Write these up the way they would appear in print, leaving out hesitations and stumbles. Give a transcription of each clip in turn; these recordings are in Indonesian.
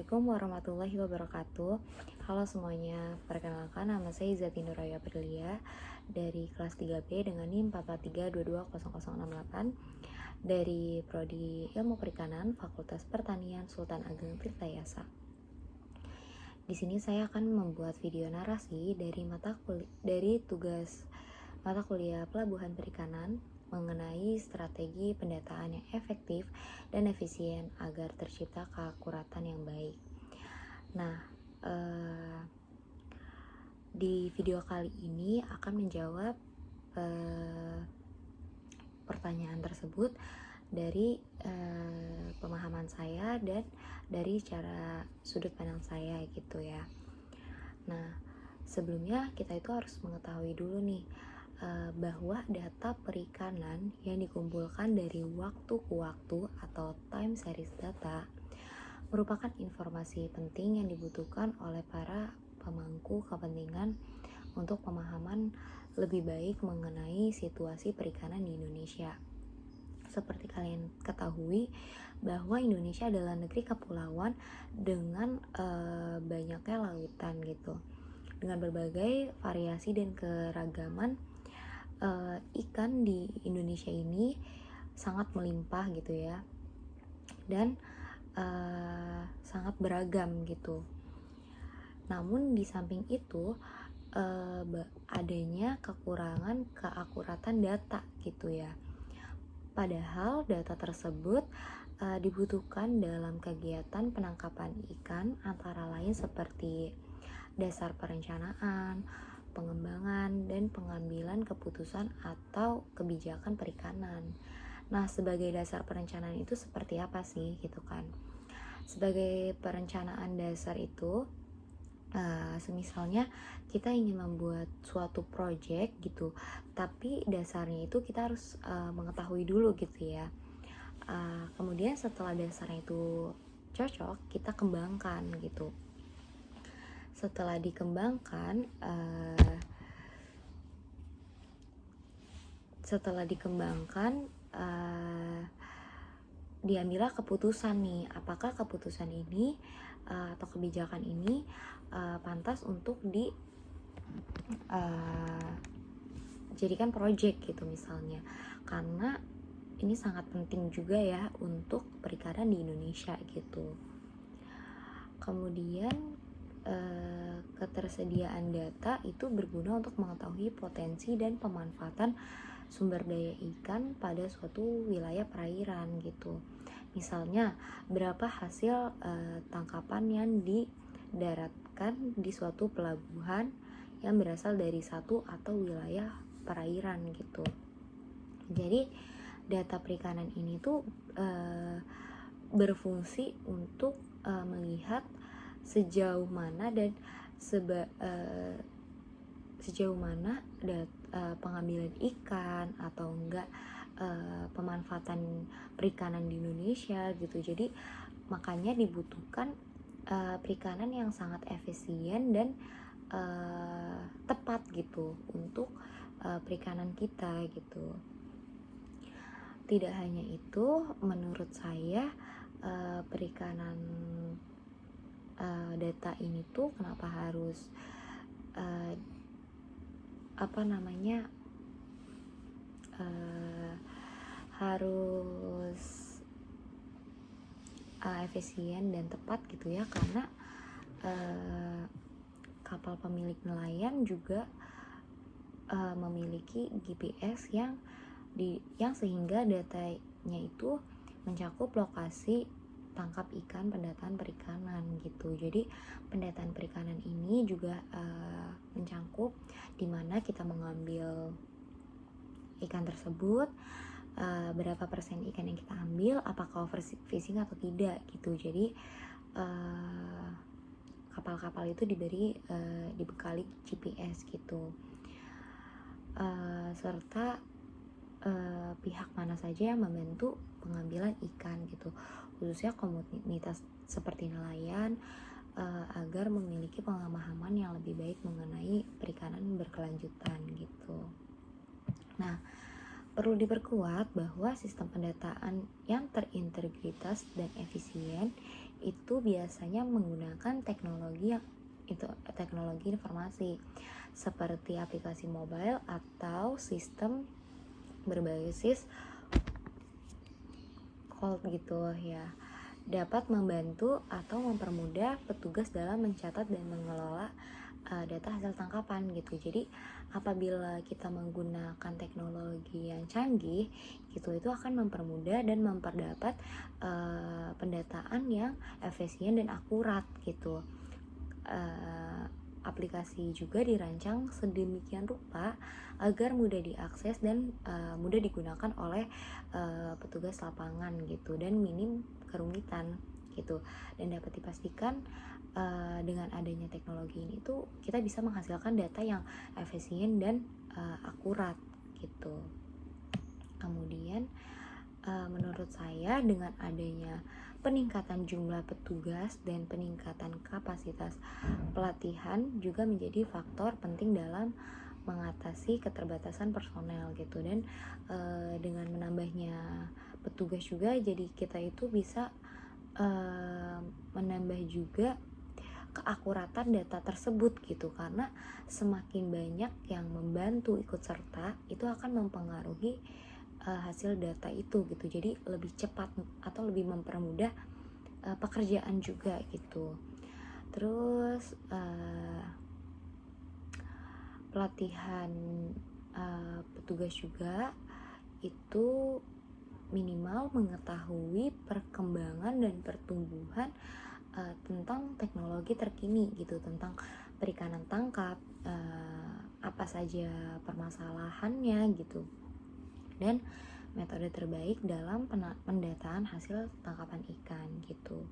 Assalamualaikum warahmatullahi wabarakatuh. Halo semuanya, perkenalkan nama saya Izati Nuraya Aprilia dari kelas 3B dengan NIM 443220068 dari Prodi Ilmu Perikanan Fakultas Pertanian Sultan Ageng Tirtayasa. Di sini saya akan membuat video narasi dari tugas mata kuliah Pelabuhan Perikanan mengenai strategi pendataan yang efektif dan efisien agar tercipta keakuratan yang baik. Nah, di video kali ini akan menjawab pertanyaan tersebut dari pemahaman saya dan dari cara sudut pandang saya gitu ya. Nah, sebelumnya kita itu harus mengetahui dulu nih bahwa data perikanan yang dikumpulkan dari waktu ke waktu atau time series data merupakan informasi penting yang dibutuhkan oleh para pemangku kepentingan untuk pemahaman lebih baik mengenai situasi perikanan di Indonesia. Seperti kalian ketahui bahwa Indonesia adalah negeri kepulauan dengan banyaknya lautan gitu, dengan berbagai variasi dan keragaman ikan di Indonesia ini sangat melimpah gitu ya, dan sangat beragam gitu. Namun di samping itu adanya kekurangan keakuratan data gitu ya. Padahal data tersebut dibutuhkan dalam kegiatan penangkapan ikan antara lain seperti dasar perencanaan, pengembangan, dan pengambilan keputusan atau kebijakan perikanan. Nah, sebagai dasar perencanaan itu seperti apa sih gitu kan? Sebagai perencanaan dasar itu, semisalnya kita ingin membuat suatu project gitu, tapi dasarnya itu kita harus mengetahui dulu gitu ya. Kemudian setelah dasarnya itu cocok, kita kembangkan gitu. Setelah dikembangkan, diambillah keputusan nih, apakah keputusan ini atau kebijakan ini pantas untuk jadikan project gitu misalnya, karena ini sangat penting juga ya untuk perikanan di Indonesia gitu. Kemudian ketersediaan data itu berguna untuk mengetahui potensi dan pemanfaatan sumber daya ikan pada suatu wilayah perairan gitu. Misalnya berapa hasil tangkapan yang didaratkan di suatu pelabuhan yang berasal dari satu atau wilayah perairan gitu. Jadi data perikanan ini tuh berfungsi untuk melihat sejauh mana pengambilan ikan atau enggak pemanfaatan perikanan di Indonesia gitu. Jadi makanya dibutuhkan perikanan yang sangat efisien dan tepat gitu untuk perikanan kita gitu. Tidak hanya itu, menurut saya perikanan data ini tuh kenapa harus efisien dan tepat gitu ya, karena kapal pemilik nelayan juga memiliki GPS yang sehingga datanya itu mencakup lokasi tangkap ikan pendataan perikanan gitu. Jadi pendataan perikanan ini juga mencakup di mana kita mengambil ikan tersebut, berapa persen ikan yang kita ambil, apakah overfishing atau tidak gitu. Jadi kapal-kapal itu dibekali GPS gitu, serta pihak mana saja yang membantu pengambilan ikan gitu, khususnya komunitas seperti nelayan, agar memiliki pemahaman yang lebih baik mengenai perikanan berkelanjutan gitu. Nah, perlu diperkuat bahwa sistem pendataan yang terintegritas dan efisien itu biasanya menggunakan teknologi informasi seperti aplikasi mobile atau sistem berbasis cloud gitu ya, dapat membantu atau mempermudah petugas dalam mencatat dan mengelola data hasil tangkapan gitu. Jadi apabila kita menggunakan teknologi yang canggih gitu, itu akan mempermudah dan memperdapat pendataan yang efisien dan akurat gitu. Aplikasi juga dirancang sedemikian rupa agar mudah diakses dan mudah digunakan oleh petugas lapangan gitu, dan minim kerumitan gitu. Dan dapat dipastikan dengan adanya teknologi ini tuh kita bisa menghasilkan data yang efisien dan akurat gitu. Kemudian menurut saya dengan adanya peningkatan jumlah petugas dan peningkatan kapasitas pelatihan juga menjadi faktor penting dalam mengatasi keterbatasan personel gitu. Dan dengan menambahnya petugas juga, jadi kita itu bisa menambah juga keakuratan data tersebut gitu, karena semakin banyak yang membantu ikut serta itu akan mempengaruhi hasil data itu gitu. Jadi lebih cepat atau lebih mempermudah pekerjaan juga gitu. Terus pelatihan petugas juga itu minimal mengetahui perkembangan dan pertumbuhan tentang teknologi terkini gitu, tentang perikanan tangkap, apa saja permasalahannya gitu, dan metode terbaik dalam pendataan hasil tangkapan ikan gitu.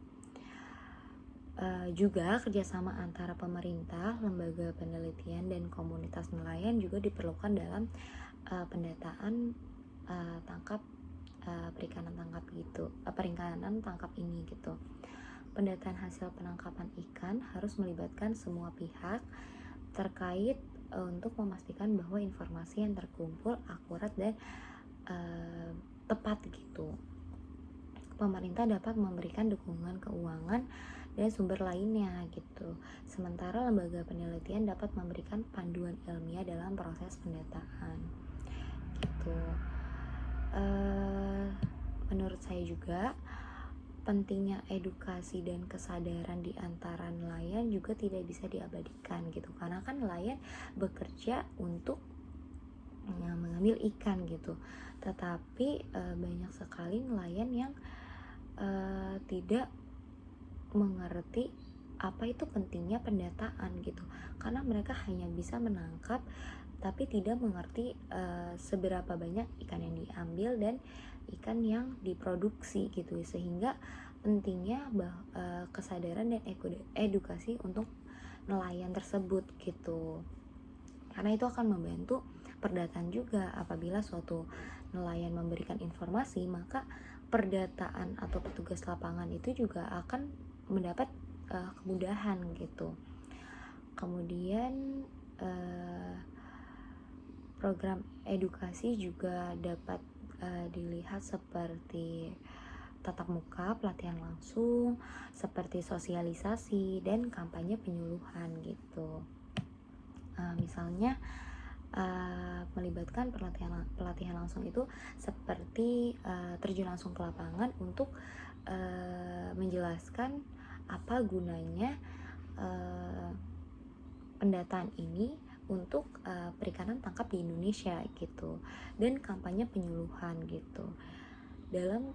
Juga kerjasama antara pemerintah, lembaga penelitian, dan komunitas nelayan juga diperlukan dalam pendataan perikanan tangkap ini gitu. Pendataan hasil penangkapan ikan harus melibatkan semua pihak terkait untuk memastikan bahwa informasi yang terkumpul akurat dan tepat gitu. Pemerintah dapat memberikan dukungan keuangan dan sumber lainnya gitu. Sementara lembaga penelitian dapat memberikan panduan ilmiah dalam proses pendataan gitu. Menurut saya juga pentingnya edukasi dan kesadaran di antara nelayan juga tidak bisa diabaikan gitu, karena kan nelayan bekerja untuk mengambil ikan gitu, tetapi banyak sekali nelayan yang tidak mengerti apa itu pentingnya pendataan gitu, karena mereka hanya bisa menangkap tapi tidak mengerti seberapa banyak ikan yang diambil dan ikan yang diproduksi gitu, sehingga pentingnya kesadaran dan edukasi untuk nelayan tersebut gitu, karena itu akan membantu perdataan juga. Apabila suatu nelayan memberikan informasi, maka perdataan atau petugas lapangan itu juga akan mendapat kemudahan gitu. Kemudian program edukasi juga dapat dilihat seperti tatap muka, pelatihan langsung, seperti sosialisasi dan kampanye penyuluhan gitu. Misalnya melibatkan pelatihan langsung itu seperti terjun langsung ke lapangan untuk menjelaskan apa gunanya pendataan ini untuk perikanan tangkap di Indonesia gitu, dan kampanye penyuluhan gitu. Dalam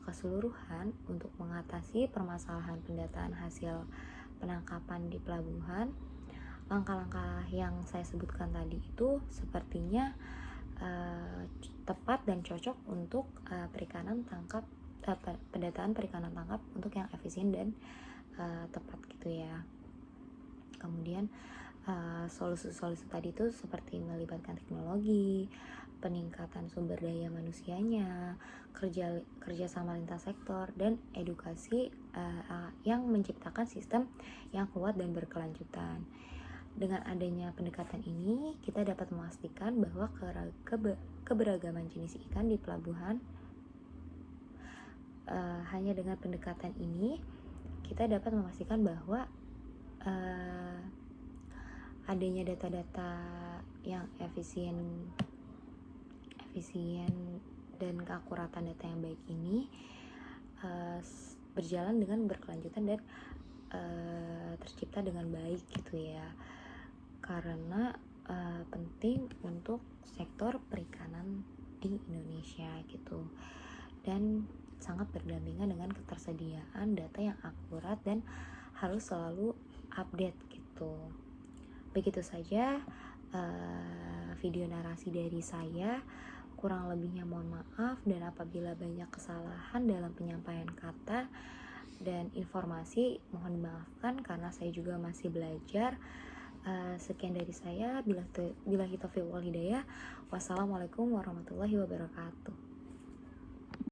keseluruhan, untuk mengatasi permasalahan pendataan hasil penangkapan di pelabuhan, langkah-langkah yang saya sebutkan tadi itu sepertinya tepat dan cocok untuk pendataan perikanan tangkap untuk yang efisien dan tepat gitu ya. Kemudian solusi-solusi tadi itu seperti melibatkan teknologi, peningkatan sumber daya manusianya, kerja sama lintas sektor, dan edukasi yang menciptakan sistem yang kuat dan berkelanjutan. Dengan adanya pendekatan ini, kita dapat memastikan bahwa keberagaman jenis ikan di pelabuhan hanya dengan pendekatan ini kita dapat memastikan bahwa adanya data-data yang efisien dan keakuratan data yang baik ini berjalan dengan berkelanjutan dan tercipta dengan baik gitu ya, karena penting untuk sektor perikanan di Indonesia gitu, dan sangat berdampingan dengan ketersediaan data yang akurat dan harus selalu update gitu. Begitu saja video narasi dari saya. Kurang lebihnya mohon maaf, dan apabila banyak kesalahan dalam penyampaian kata dan informasi mohon dimaafkan karena saya juga masih belajar. Sekian dari saya. Billahi taufiq wal hidayah. Wassalamualaikum warahmatullahi wabarakatuh.